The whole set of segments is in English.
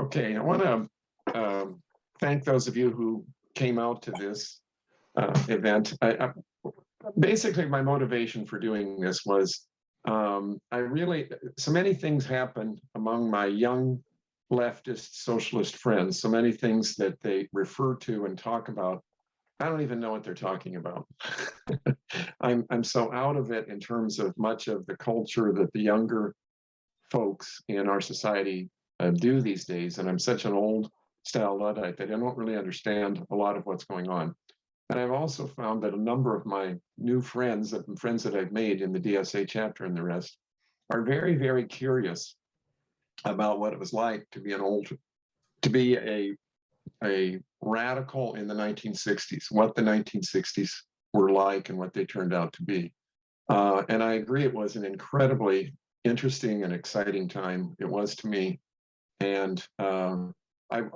Okay, I want to thank those of you who came out to this event. Basically, my motivation for doing this was so many things happened among my young leftist socialist friends, so many things that they refer to and talk about. I don't even know what they're talking about. I'm so out of it in terms of much of the culture that the younger folks in our society do these days. And I'm such an old style Luddite that I don't really understand a lot of what's going on. And I've also found that a number of my new friends that I've made in the DSA chapter and the rest are very, very curious about what it was like to be a radical in the 1960s, what the 1960s were like and what they turned out to be. And I agree, it was an incredibly interesting and exciting time. It was to me. And I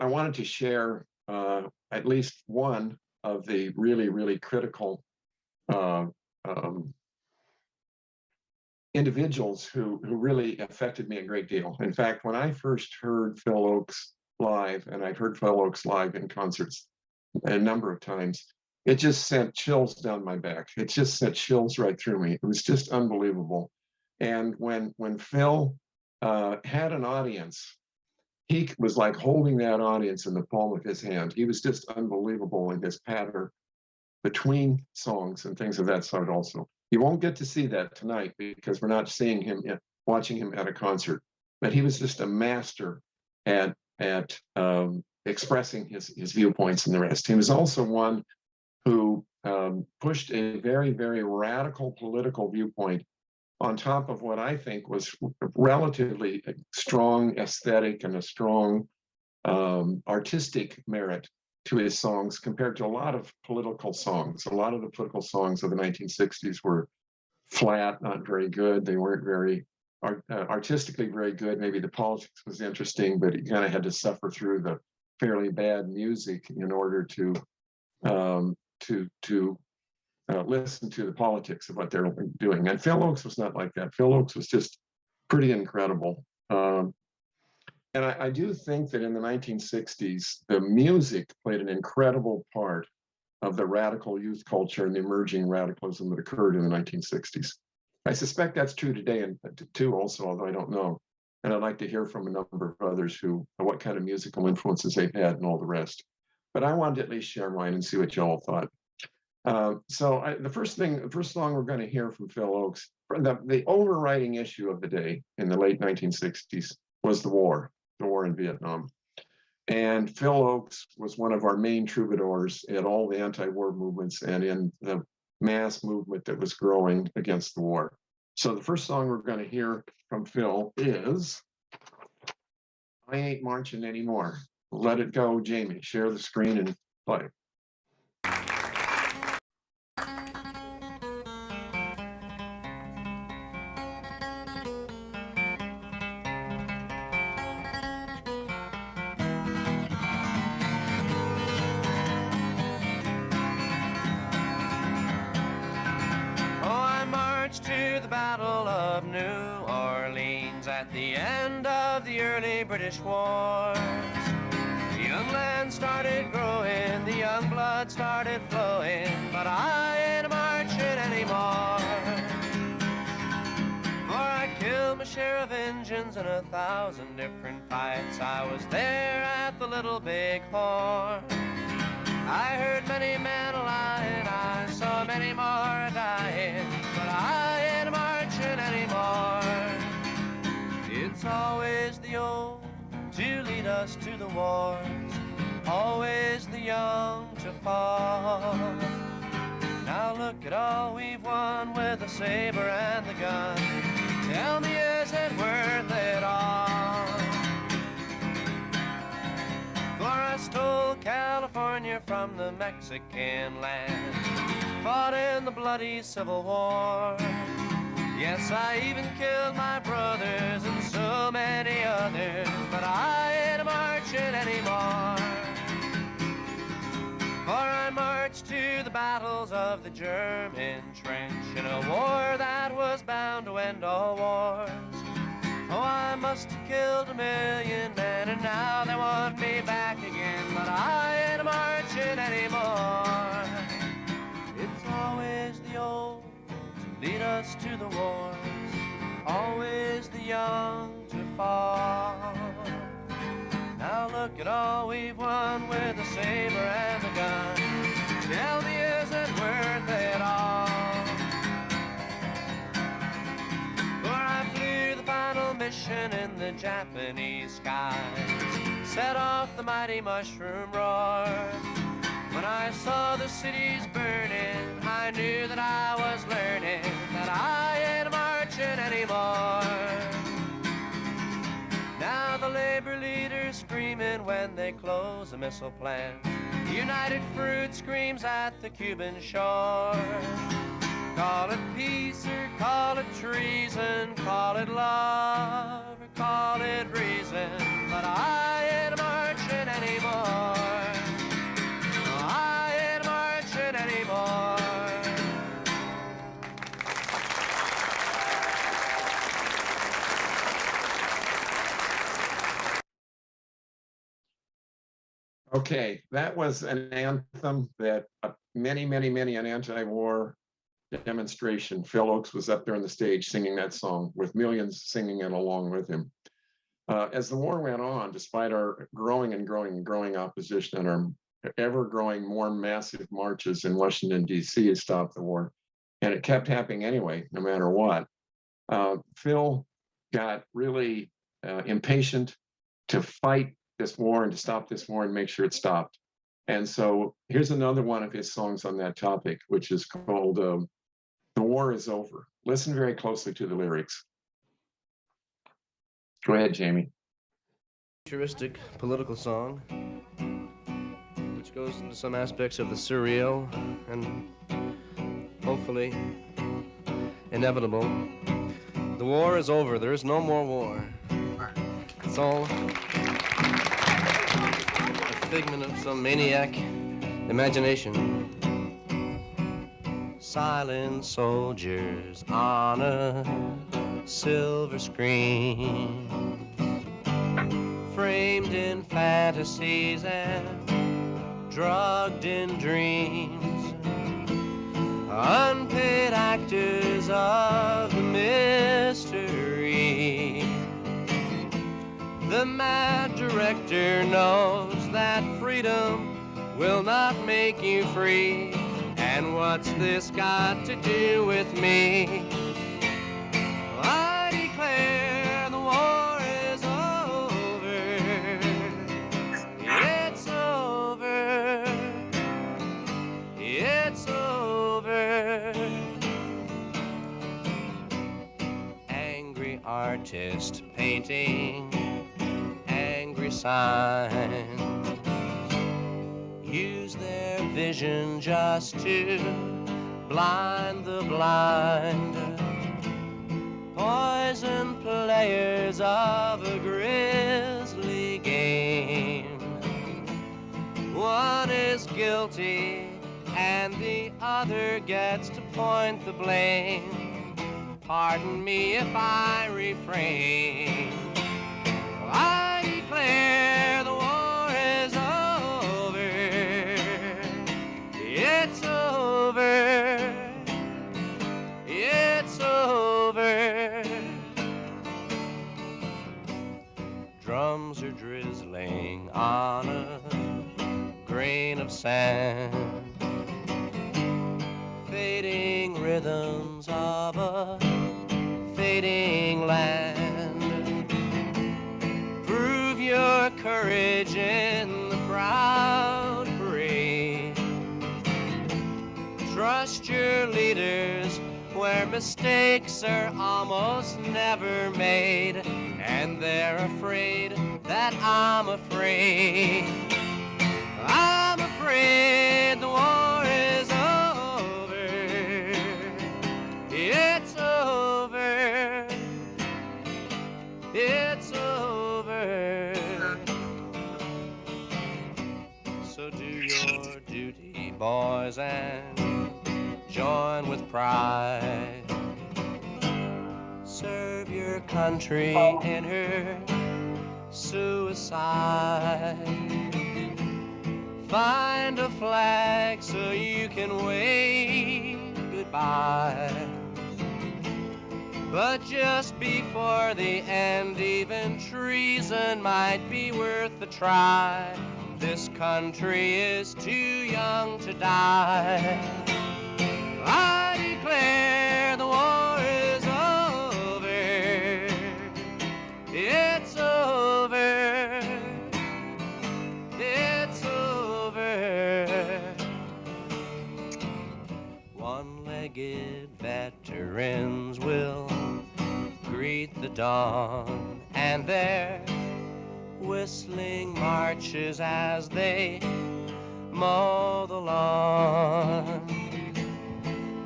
wanted to share at least one of the really, really critical individuals who really affected me a great deal. In fact, when I first heard Phil Ochs live, and I've heard Phil Ochs live in concerts a number of times, it just sent chills down my back. It just sent chills right through me. It was just unbelievable. And when Phil had an audience, he was like holding that audience in the palm of his hand. He was just unbelievable in his patter between songs and things of that sort also. You won't get to see that tonight because we're not watching him at a concert. But he was just a master at expressing his viewpoints and the rest. He was also one who pushed a very, very radical political viewpoint on top of what I think was relatively strong aesthetic and a strong artistic merit to his songs compared to a lot of political songs. A lot of the political songs of the 1960s were flat, not very good. They weren't very artistically very good. Maybe the politics was interesting, but you kind of had to suffer through the fairly bad music in order to listen to the politics of what they're doing. And Phil Ochs was not like that. Phil Ochs was just pretty incredible. And I do think that in the 1960s, the music played an incredible part of the radical youth culture and the emerging radicalism that occurred in the 1960s. I suspect that's true today and too also, although I don't know. And I'd like to hear from a number of others what kind of musical influences they've had and all the rest. But I wanted to at least share mine and see what y'all thought. The first song we're going to hear from Phil Ochs, the overriding issue of the day in the late 1960s was the war in Vietnam. And Phil Ochs was one of our main troubadours at all the anti-war movements and in the mass movement that was growing against the war. So the first song we're going to hear from Phil is I Ain't Marching Anymore. Let it go, Jamie. Share the screen and play. British wars. The young land started growing, the young blood started flowing, but I ain't marching anymore. For I killed my share of Injuns in 1,000 different fights. I was there at the Little Big Horn. I heard many men lying, I saw many more dying, but I ain't marching anymore. It's always the old to lead us to the wars, always the young to fall. Now look at all we've won with the saber and the gun. Tell me, is it worth it all? For I stole California from the Mexican land, fought in the bloody Civil War. Yes, I even killed my brothers and so many others, but I ain't marching anymore. For I marched to the battles of the German trench in a war that was bound to end all wars. Oh, I must have killed 1,000,000 men, and now they want lost to the wars, always the young to fall. Now look at all we've won with the saber and the gun. Tell me, is it worth it all? For I flew the final mission in the Japanese skies, set off the mighty mushroom roar. When I saw the cities burning, I knew that I was learning that I ain't marching anymore. Now the labor leaders screaming when they close a missile plant. United Fruit screams at the Cuban shore. Call it peace or call it treason, call it love or call it reason, but I ain't marching anymore. I ain't marching anymore. Okay, that was an anthem that many an anti-war demonstration. Phil Ochs was up there on the stage singing that song with millions singing it along with him. As the war went on, despite our growing opposition and our ever-growing, more massive marches in Washington, D.C. to stop the war, and it kept happening anyway, no matter what, Phil got really impatient to fight this war and to stop this war and make sure it stopped. And so here's another one of his songs on that topic, which is called The War Is Over. Listen very closely to the lyrics. Go ahead, Jamie. Futuristic political song, which goes into some aspects of the surreal and hopefully inevitable. The war is over. There is no more war. It's all a figment of some maniac imagination. Silent soldiers on a silver screen, framed in fantasies and drugged in dreams, unpaid actors of the mystery. The mad director knows that freedom will not make you free. And what's this got to do with me? I declare the war is over. It's over. It's over. Angry artist painting angry signs use their vision just to blind the blind. Poison players of a grisly game. One is guilty and the other gets to point the blame. Pardon me if I refrain. I declare the war is over. It's over. It's over. Drums are drizzling on a grain of sand. Fading rhythms of a fading land. Prove your courage in the proud parade. Trust your leaders where mistakes are almost never made. And they're afraid that I'm afraid. I'm afraid the war is over. It's over. It's over. So do your duty, boys, and join with pride. Serve your country in her suicide. Find a flag so you can wave goodbye. But just before the end, even treason might be worth a try. This country is too young to die. I declare the war is over. It's over. It's over. One-legged veterans will greet the dawn, and their whistling marches as they mow the lawn.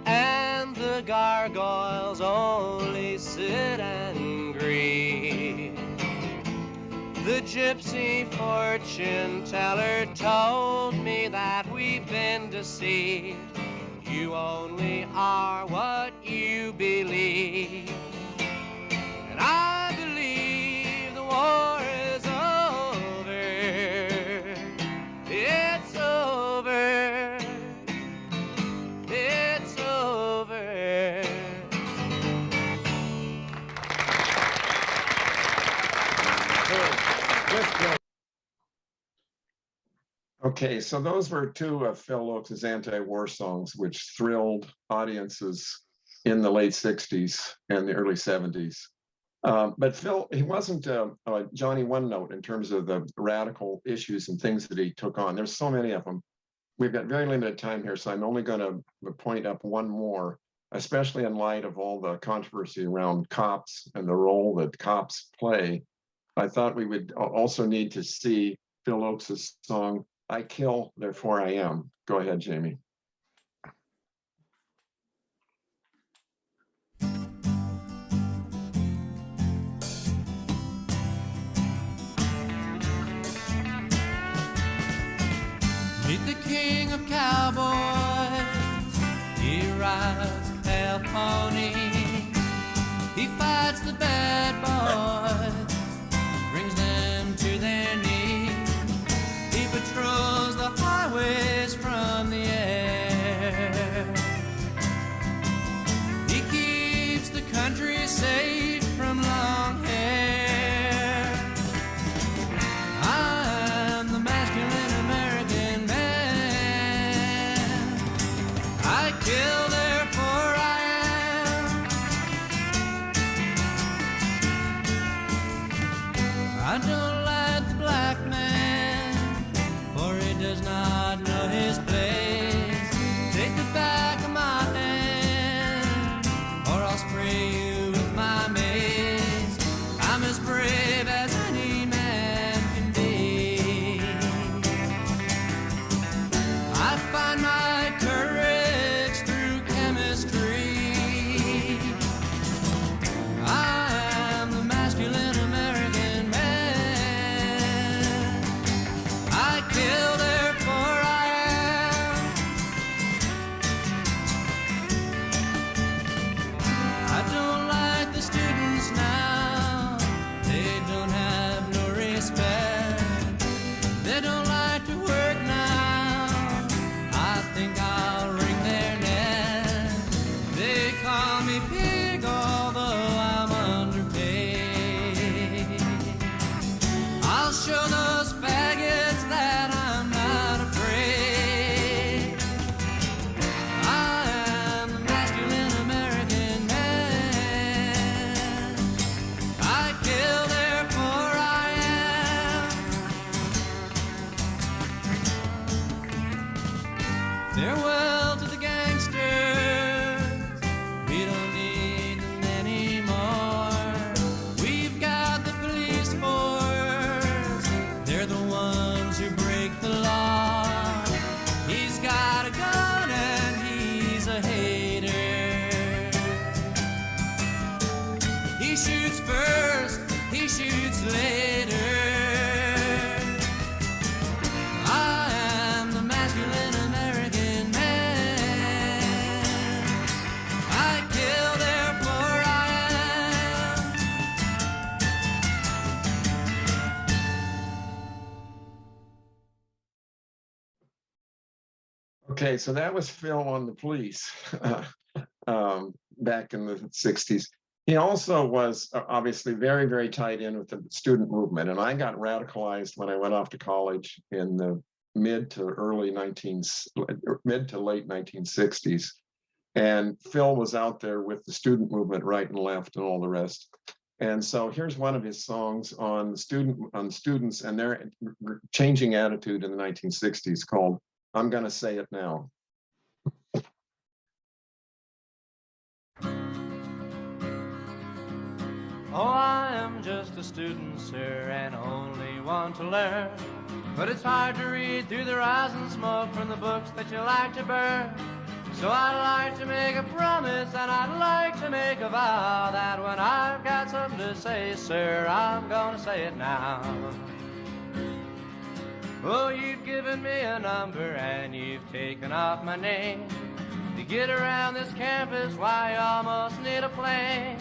And the gargoyles only sit and grieve. The gypsy fortune teller told me that we've been deceived. You only are what you believe. And I believe the war is over. It's over. It's over. Okay, so those were two of Phil Ochs' anti-war songs, which thrilled audiences in the late 60s and the early 70s. But Phil, he wasn't a Johnny One Note in terms of the radical issues and things that he took on. There's so many of them. We've got very limited time here, so I'm only going to point up one more, especially in light of all the controversy around cops and the role that cops play. I thought we would also need to see Phil Ochs' song, I Kill, Therefore I Am. Go ahead, Jamie. Meet the king of cowboys. He rides a pale pony. He fights the bad boys, brings them to their knees. He patrols the highways from the air. He keeps the country safe from long hair. I'm the masculine American man. I kill, therefore I am. I don't like the black man, for he does not know his place. Take the back of my hand, or I'll spray you with my mace. I'm as brave as any man can be. I find my courage through chemistry. I'm the masculine American man. I kill, therefore I am. I don't like the students now. They don't have no respect. They don't like to work now. I think I'll wring their neck. They call me pig, although I'm underpaid. I'll show those faggots that I'm not afraid. I am the masculine American man. I kill, therefore I am. Farewell to the gangsters. We don't need them anymore. We've got the police force. They're the ones who break the law. He's got a gun and he's a hater. He shoots first, he shoots later. I am the masculine American man. I kill, therefore I am. Okay, so that was Phil on the Police back in the 60s. He also was obviously very, very tied in with the student movement. And I got radicalized when I went off to college in the mid to late 1960s. And Phil was out there with the student movement right and left and all the rest. And so here's one of his songs on students and their changing attitude in the 1960s called "I'm Gonna Say It Now." Oh, I am just a student, sir, and only want to learn. But it's hard to read through the rising smoke from the books that you like to burn. So I'd like to make a promise, and I'd like to make a vow, that when I've got something to say, sir, I'm gonna say it now. Oh, you've given me a number, and you've taken off my name. To get around this campus, why, you almost need a plane.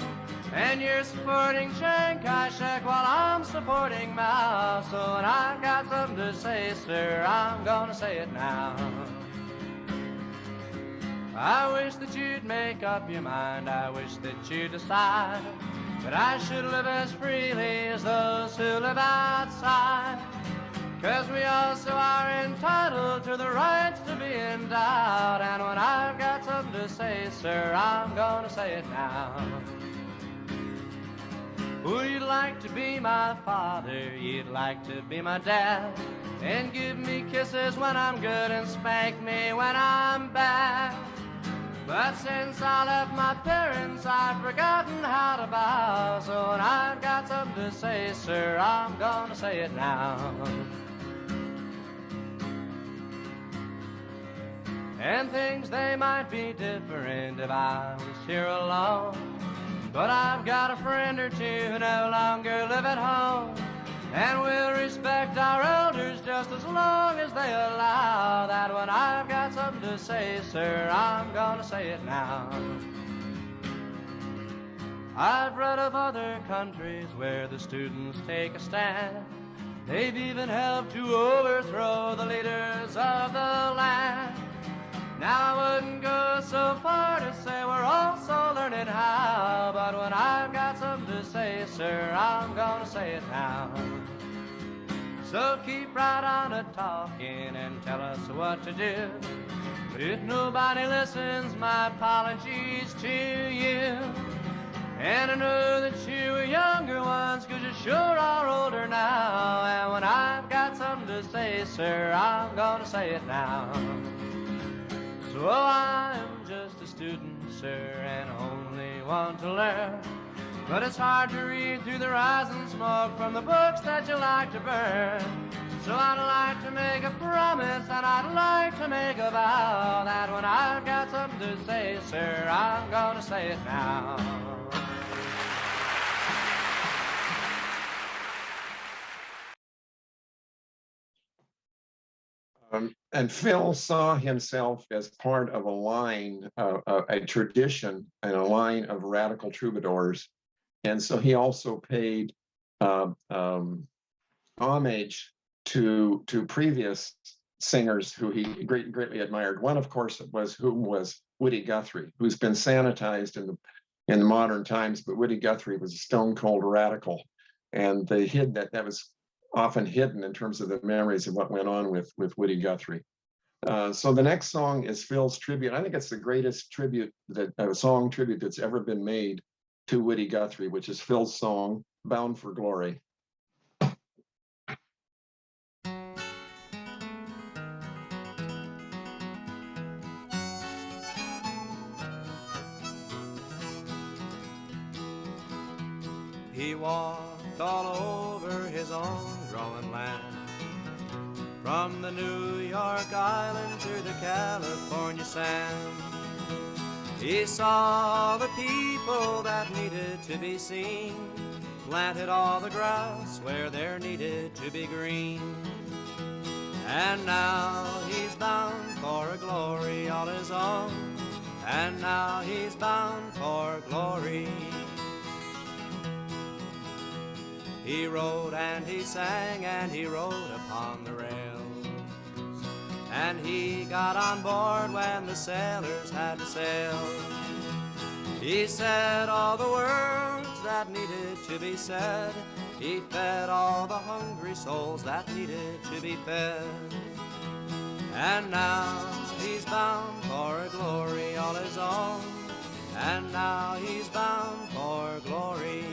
And you're supporting Chiang Kai-shek while I'm supporting Mao. So when I've got something to say, sir, I'm gonna say it now. I wish that you'd make up your mind, I wish that you'd decide that I should live as freely as those who live outside. 'Cause we also are entitled to the rights to be endowed. And when I've got something to say, sir, I'm gonna say it now. Would you like to be my father? You'd like to be my dad, and give me kisses when I'm good and spank me when I'm bad. But since I left my parents, I've forgotten how to bow. So when I've got something to say, sir, I'm gonna say it now. And things, they might be different if I was here alone. But I've got a friend or two who no longer live at home, and we'll respect our elders just as long as they allow that when I've got something to say, sir, I'm gonna say it now. I've read of other countries where the students take a stand. They've even helped to overthrow the leaders of the land. Now I wouldn't go so far to say we're also learning how, but when I've got something to say, sir, I'm gonna say it now. So keep right on a-talking and tell us what to do. But if nobody listens, my apologies to you. And I know that you are younger ones, 'cause you sure are older now. And when I've got something to say, sir, I'm gonna say it now. So I'm just a student, sir, and only want to learn. But it's hard to read through the rising smoke from the books that you like to burn. So I'd like to make a promise, and I'd like to make a vow, that when I've got something to say, sir, I'm gonna say it now. And Phil saw himself as part of a line, a tradition, and a line of radical troubadours. And so he also paid homage to previous singers who he greatly admired. One, of course, was Woody Guthrie, who's been sanitized in the modern times. But Woody Guthrie was a stone cold radical, and they hid that was often hidden in terms of the memories of what went on with Woody Guthrie. So the next song is Phil's tribute. I think it's the greatest tribute, song tribute that's ever been made to Woody Guthrie, which is Phil's song, "Bound for Glory." He walked all over his own growing land, from the New York Island to the California sand. He saw the people that needed to be seen, planted all the grass where there needed to be green. And now he's bound for a glory all his own, and now he's bound for glory. He rode and he sang and he rode upon the rails, and he got on board when the sailors had to sail. He said all the words that needed to be said. He fed all the hungry souls that needed to be fed. And now he's bound for a glory all his own. And now he's bound for glory.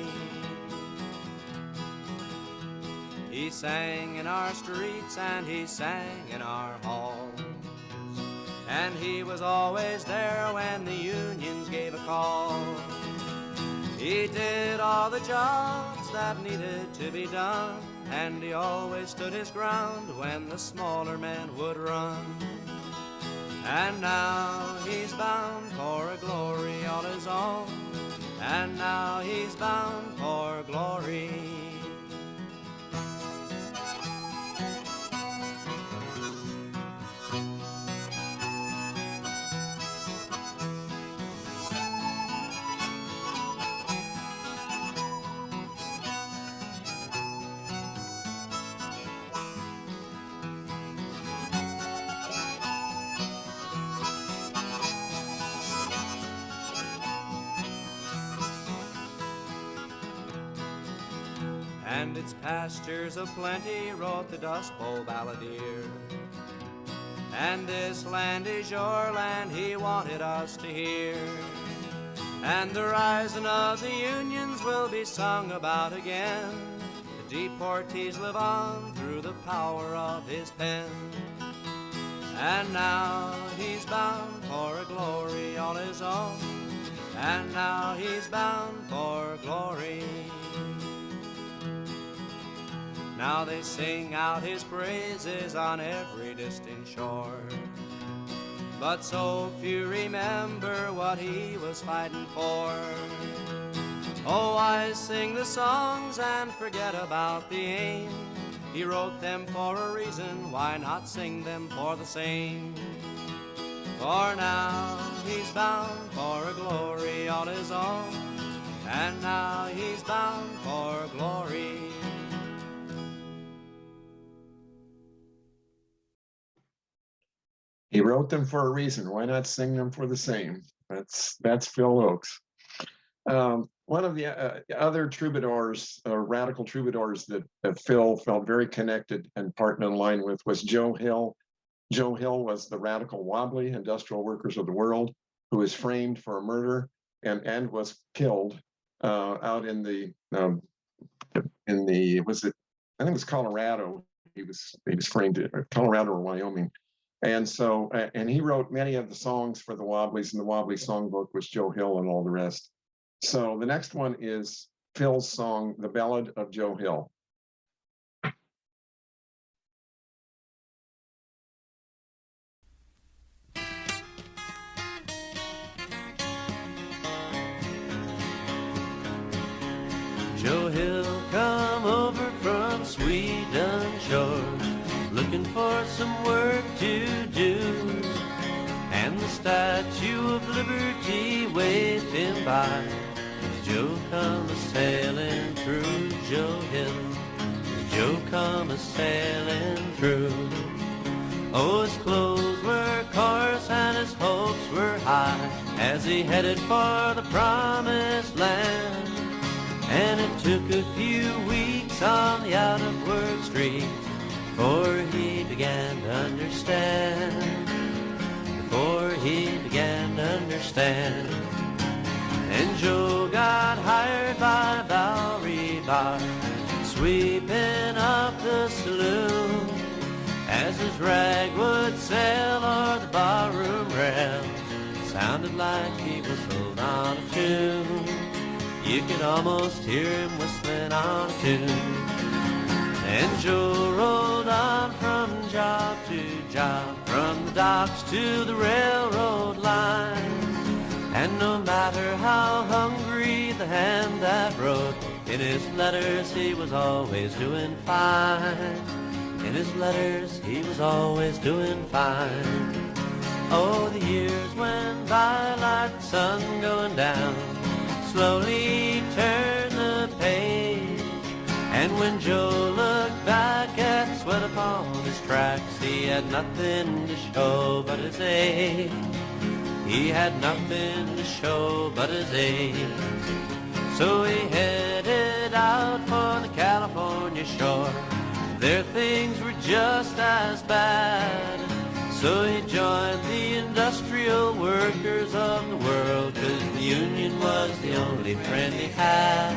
He sang in our streets and he sang in our halls. And he was always there when the unions gave a call. He did all the jobs that needed to be done, and he always stood his ground when the smaller men would run. And now he's bound for a glory all his own, and now he's bound for glory. And its pastures of plenty wrote the Dust Bowl balladeer. And this land is your land, he wanted us to hear. And the rising of the unions will be sung about again. The deportees live on through the power of his pen. And now he's bound for a glory all his own. And now he's bound for glory. Now they sing out his praises on every distant shore. But so few remember what he was fighting for. Oh, why sing the songs and forget about the aim? He wrote them for a reason, why not sing them for the same? For now he's bound for a glory all his own, and now he's bound for glory. He wrote them for a reason. Why not sing them for the same? That's Phil Ochs. One of the other troubadours, radical troubadours that Phil felt very connected and part in line with was Joe Hill. Joe Hill was the radical wobbly industrial workers of the world who was framed for a murder and was killed out in the was it, I think it was Colorado. He was framed in Colorado or Wyoming. And so, and he wrote many of the songs for the Wobblies, and the Wobbly Songbook was Joe Hill and all the rest. So the next one is Phil's song, The Ballad of Joe Hill. Joe Hill come over from Sweden shore, looking for some work to do, and the Statue of Liberty waved him by as Joe come a-sailing through. Joe Hill, as Joe come a-sailing through. Oh, his clothes were coarse and his hopes were high as he headed for the promised land. And it took a few weeks on the out-of-work streets before he began to understand. Before he began to understand. And Joe got hired by Bowery Bar, sweeping up the saloon, as his rag would sail or the barroom rail sounded like he whistled on a tune. You could almost hear him whistling on a tune. And Joe rolled on from job to job, from the docks to the railroad lines. And no matter how hungry the hand that wrote, in his letters he was always doing fine. In his letters he was always doing fine. Oh, the years went by like the sun going down, slowly turned the page. And when Joe looked back at sweat upon his tracks, he had nothing to show but his age. He had nothing to show but his age. So he headed out for the California shore. There things were just as bad. So he joined the industrial workers of the world, 'cause the union was the only friend he had.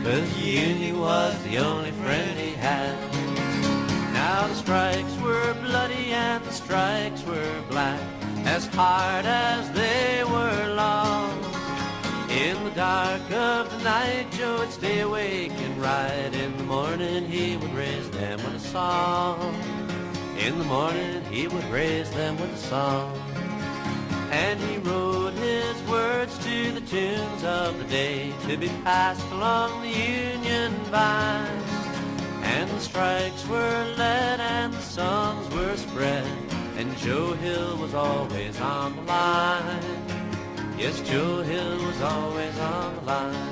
'Cause the union was the only friend he had. Now the strikes were bloody and the strikes were black, as hard as they were long. In the dark of the night, Joe would stay awake and ride. In the morning he would raise them with a song. In the morning he would raise them with a song. And he wrote his words to the tunes of the day, to be passed along the Union vine. And the strikes were led and the songs were spread, and Joe Hill was always on the line. Yes, Joe Hill was always on the line.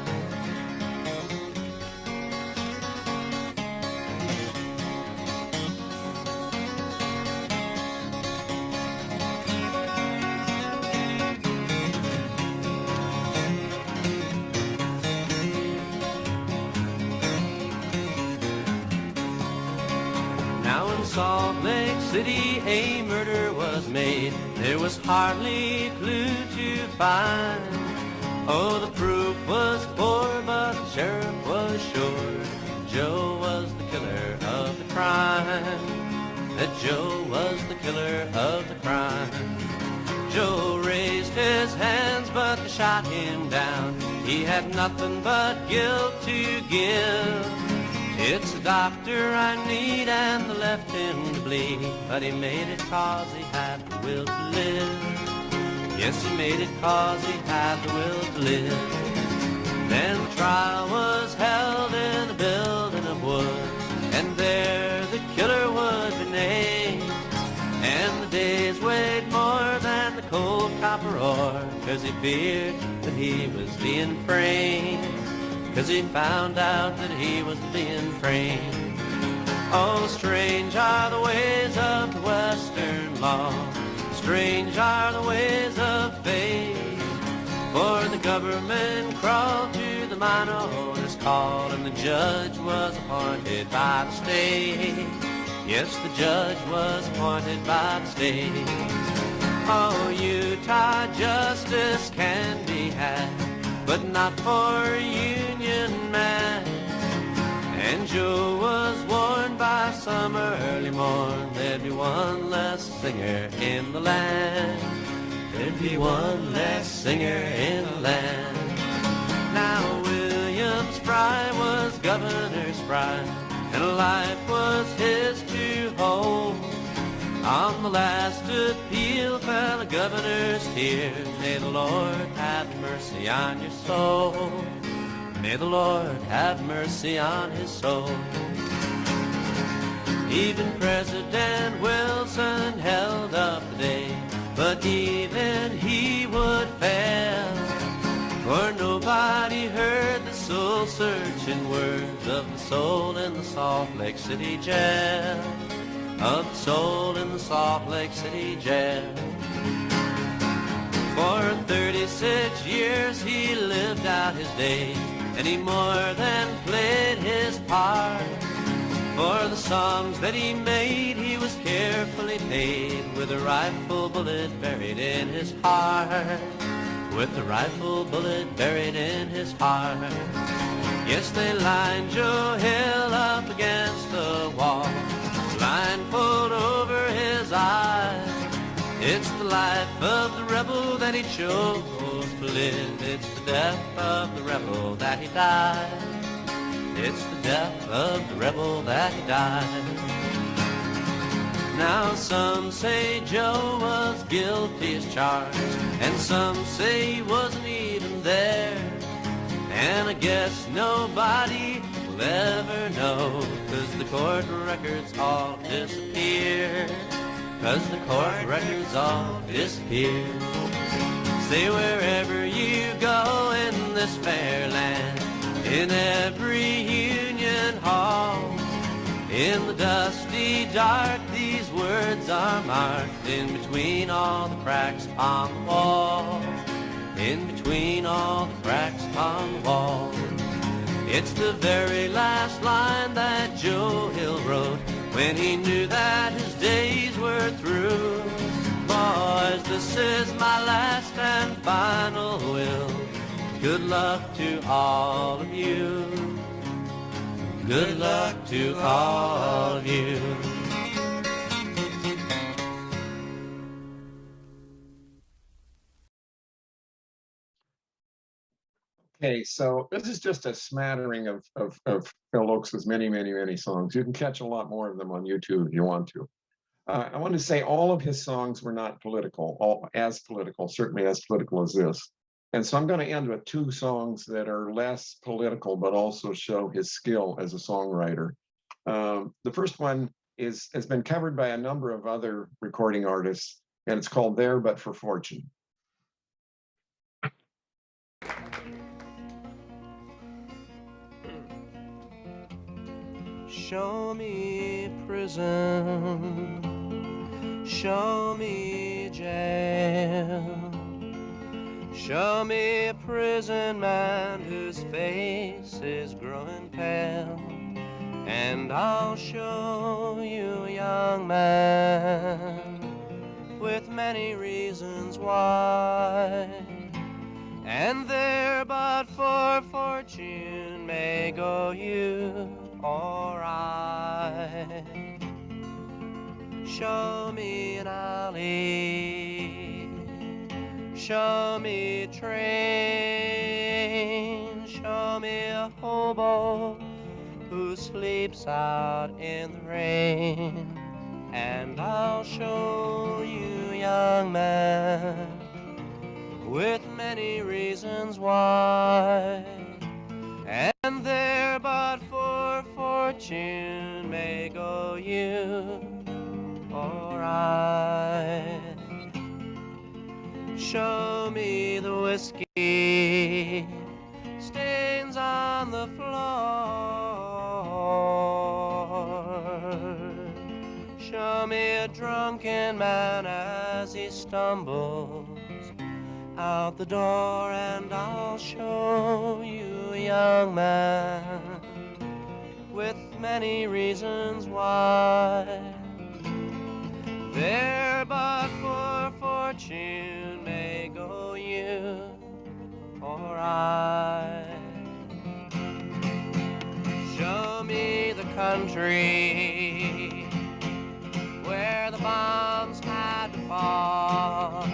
Salt Lake City a murder was made. There was hardly a clue to find. Oh, the proof was poor, but the sheriff was sure Joe was the killer of the crime. That Joe was the killer of the crime. Joe raised his hands, but they shot him down. He had nothing but guilt to give. It's a doctor I need and they left him to bleed, but he made it 'cause he had the will to live. Yes, he made it 'cause he had the will to live. Then the trial was held in a building of wood, and there the killer would be named. And the days weighed more than the cold copper ore, 'cause he feared that he was being framed. 'Cause he found out that he was being framed. Oh, strange are the ways of the Western law. Strange are the ways of fate. For the government crawled to the mine owner's call, and the judge was appointed by the state. Yes, the judge was appointed by the state. Oh, Utah justice can be had, but not for a union man. And Joe was warned by some early morn, there'd be one less singer in the land. There'd be one less singer in the land. Now William Spry was Governor Spry, and life was his to hold. On the last appeal fell a governor's tears. May the Lord have mercy on your soul. May the Lord have mercy on his soul. Even President Wilson held up the day, but even he would fail. For nobody heard the soul-searching words of the soul in the Salt Lake City jail. Of the soul in the Salt Lake City jail. For 36 years he lived out his days, and he more than played his part. For the songs that he made, he was carefully paid, with a rifle bullet buried in his heart. With a rifle bullet buried in his heart. Yes, they lined Joe Hill up against the wall, blindfold over his eyes. It's the life of the rebel that he chose to live. It's the death of the rebel that he died. It's the death of the rebel that he died. Now some say Joe was guilty as charged, and some say he wasn't even there. And I guess nobody will ever know, 'cause the court records all disappear. 'Cause the court records all disappear. Say wherever you go in this fair land, in every union hall, In the dusty dark, these words are marked in between all the cracks on the wall. In between all the cracks on the wall. It's the very last line that Joe Hill wrote when he knew that his days were through. Boys, this is my last and final will. Good luck to all of you. Good luck to all of you. Okay, so this is just a smattering of Phil Ochs' many songs. You can catch a lot more of them on YouTube if you want to. I want to say all of his songs were not political, certainly as political as this. And so I'm going to end with two songs that are less political, but also show his skill as a songwriter. The first one has been covered by a number of other recording artists, and it's called There But for Fortune. Show me prison, show me jail. Show me a prison man whose face is growing pale, and I'll show you a young man with many reasons why. And there but for fortune may go you or I. Show me an alley, show me a train, show me a hobo who sleeps out in the rain, and I'll show you, young man, with many reasons why. And there but for fortune may go you or I. Show me the whiskey stains on the floor. Show me a drunken man as he stumbles out the door, and I'll show you a young man with many reasons why. There but for fortune may go you or I. Show me the country where the bombs had to fall.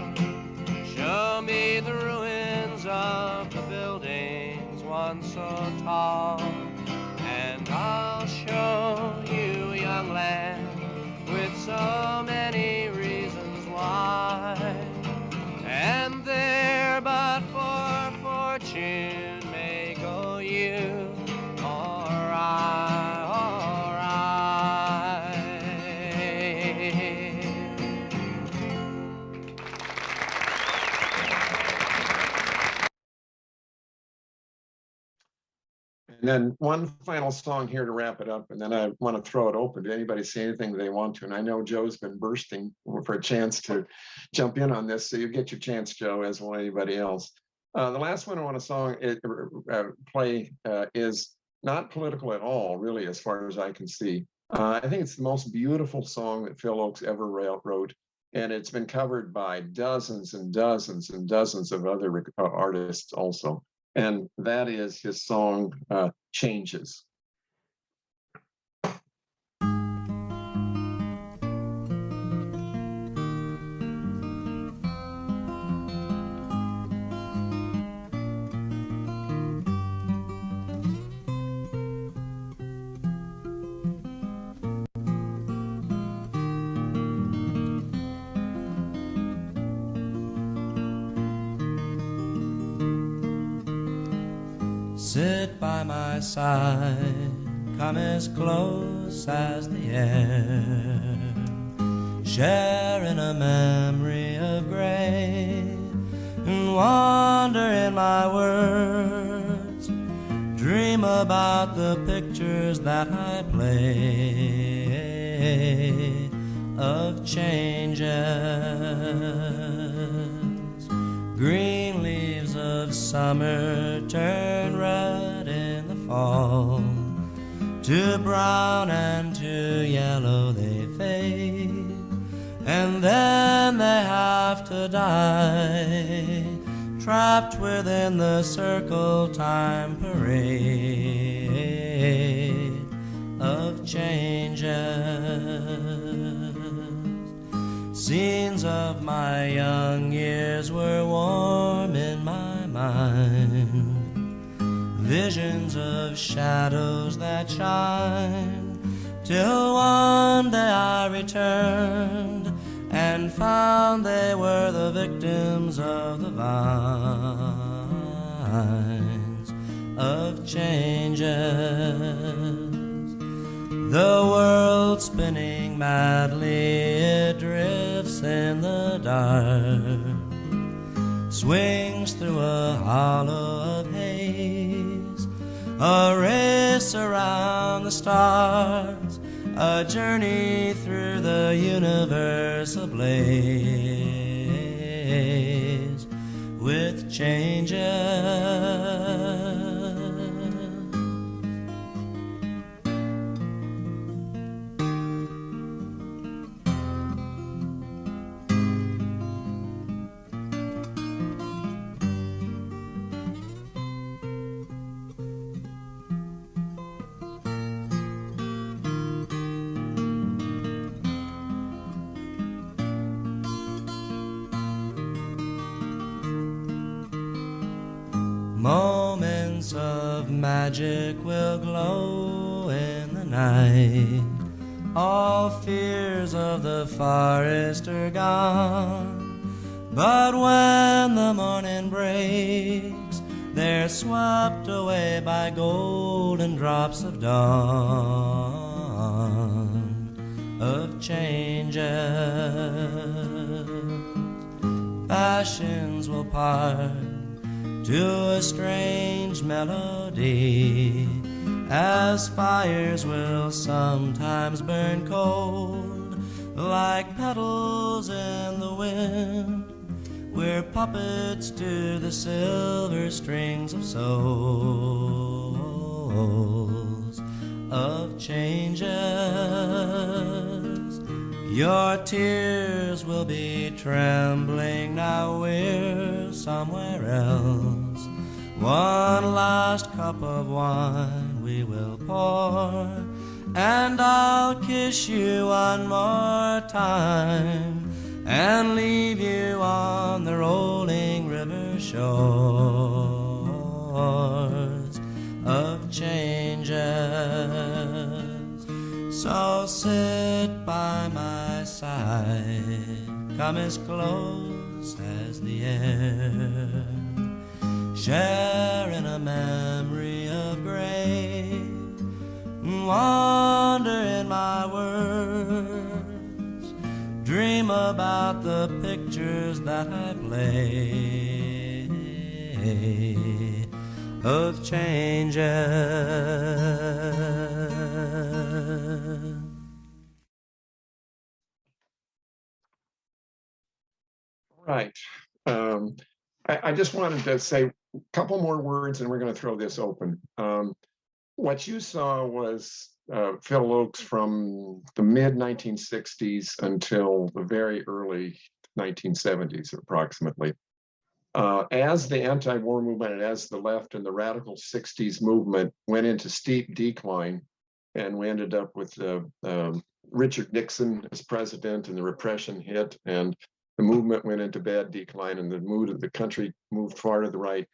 Show me the ruins of the buildings once so tall, and I'll show you a young land with so many reasons why. And there but for fortune may go you or I, or I. And then one final song here to wrap it up, and then I want to throw it open to anybody say anything they want to. And I know Joe's been bursting for a chance to jump in on this, so you get your chance, Joe, as will anybody else. The last one I want to play is not political at all, really, as far as I can see. I think it's the most beautiful song that Phil Ochs ever wrote, and it's been covered by dozens and dozens and dozens of other artists also. And that is his song, Changes. Sit by my side, come as close as the air, sharing a memory of gray, and wander in my words, dream dream about the pictures that I play of changes. Green leaves of summer turn red in the fall, to brown and to yellow they fade, and then they have to die, trapped within the circle time parade of changes. Scenes of my young years were warm in my mind, visions of shadows that shine, till one day I returned and found they were the victims of the vines of changes. The world spinning madly, it drifts in the dark, swings through a hollow of haze, a race around the stars, a journey through the universe ablaze with changes. Moments of magic will glow in the night. All fears of the forest are gone, but when the morning breaks, they're swept away by golden drops of dawn of changes. Passions will part to a strange melody, as fires will sometimes burn cold, like petals in the wind. We're puppets to the silver strings of souls of changes. Your tears will be trembling, now we're somewhere else. One last cup of wine we will pour, and I'll kiss you one more time and leave you on the rolling river shores of changes. So sit by my side, come as close as the air, share in a memory of grace, wander in my words, dream about the pictures that I play of changes. Right. I just wanted to say a couple more words and we're going to throw this open. What you saw was Phil Ochs from the mid 1960s until the very early 1970s, approximately. As the anti-war movement and as the left and the radical 60s movement went into steep decline, and we ended up with Richard Nixon as president, and the repression hit, and the movement went into bad decline, and the mood of the country moved far to the right.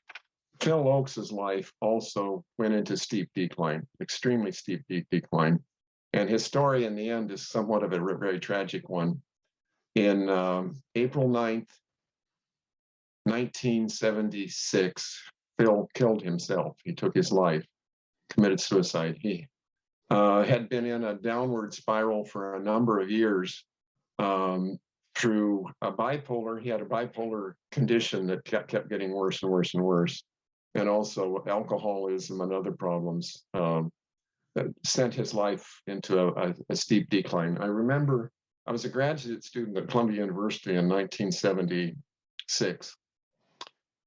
Phil Ochs's life also went into steep decline, extremely steep decline. And his story in the end is somewhat of a very tragic one. In April 9th, 1976, Phil killed himself. He took his life, committed suicide. He had been in a downward spiral for a number of years through a bipolar. He had a bipolar condition that kept getting worse and worse and worse. and also alcoholism and other problems that sent his life into a steep decline. I remember I was a graduate student at Columbia University in 1976.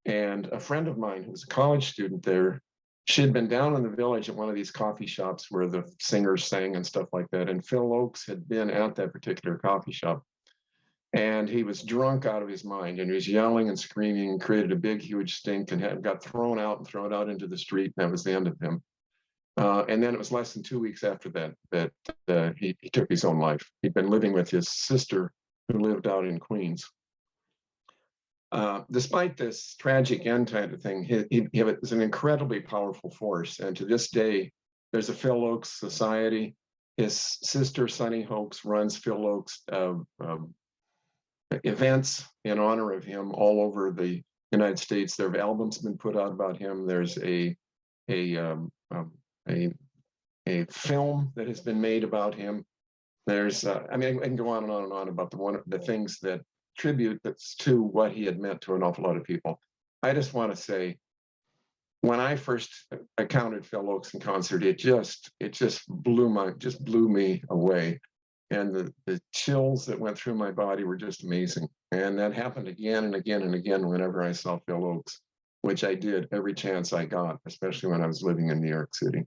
And a friend of mine who was a college student there, she had been down in the village at one of these coffee shops where the singers sang and stuff like that. And Phil Ochs had been at that particular coffee shop. And he was drunk out of his mind, and he was yelling and screaming and created a big, huge stink, and got thrown out into the street. And that was the end of him. And then it was less than 2 weeks after that he took his own life. He'd been living with his sister, who lived out in Queens. Despite this tragic end kind of thing, he was an incredibly powerful force. And to this day, there's a Phil Ochs Society. His sister, Sonny Ochs, runs Phil Ochs events in honor of him all over the United States. There have albums been put out about him. There's a film that has been made about him. There's, I mean, I can go on and on and on about the things that tribute that's to what he had meant to an awful lot of people. I just want to say, when I first encountered Phil Ochs in concert, it just blew me away. And the chills that went through my body were just amazing. And that happened again and again and again whenever I saw Phil Ochs, which I did every chance I got, especially when I was living in New York City.